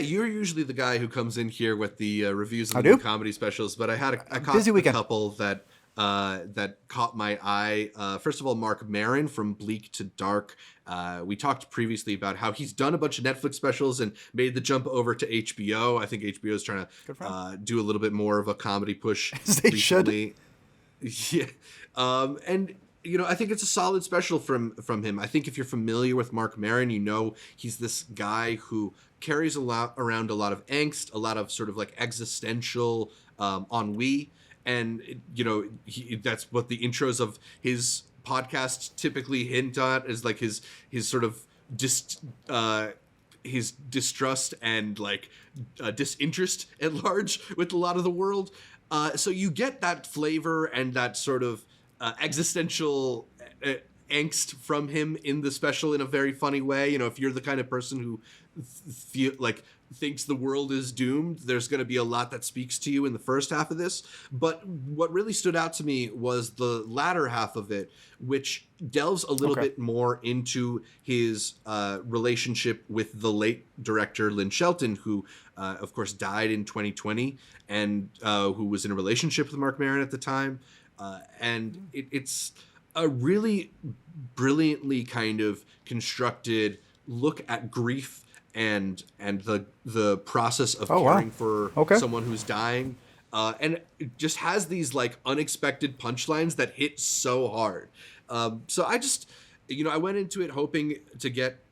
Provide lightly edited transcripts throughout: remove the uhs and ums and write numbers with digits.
you're usually the guy who comes in here with the reviews of I the new do? comedy specials, but I caught Busy a weekend. couple that caught my eye. First of all, Marc Maron from Bleak to Dark. We talked previously about how he's done a bunch of Netflix specials and made the jump over to HBO. I think HBO is trying Good for to him. do a little bit more of a comedy push As they should. recently. Yeah. And I think it's a solid special from him. I think if you're familiar with Marc Maron, he's this guy who carries around a lot of angst, a lot of sort of like existential ennui, and that's what the intros of his podcast typically hint at, is like his sort of his distrust and like disinterest at large with a lot of the world. So you get that flavor and that sort of existential angst from him in the special in a very funny way. If you're the kind of person who thinks the world is doomed, there's going to be a lot that speaks to you in the first half of this. But what really stood out to me was the latter half of it, which delves a little bit more into his relationship with the late director Lynn Shelton, who of course died in 2020, and who was in a relationship with Marc Maron at the time. And it's a really brilliantly kind of constructed look at grief and the process of caring for someone who's dying. And it just has these like unexpected punchlines that hit so hard. So I just, I went into it hoping to get,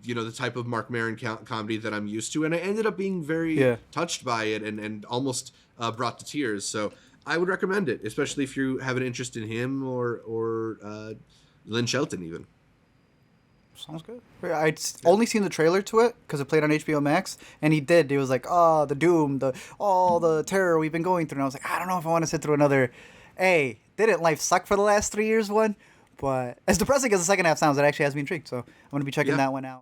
the type of Marc Maron comedy that I'm used to. And I ended up being very touched by it and almost brought to tears. So I would recommend it, especially if you have an interest in him or Lynn Shelton even. Sounds good. I'd only seen the trailer to it because it played on HBO Max, and he was like, the doom, the terror we've been going through. And I was like, I don't know if I want to sit through another, hey, didn't life suck for the last 3 years one? But as depressing as the second half sounds, it actually has me intrigued. So I'm going to be checking that one out.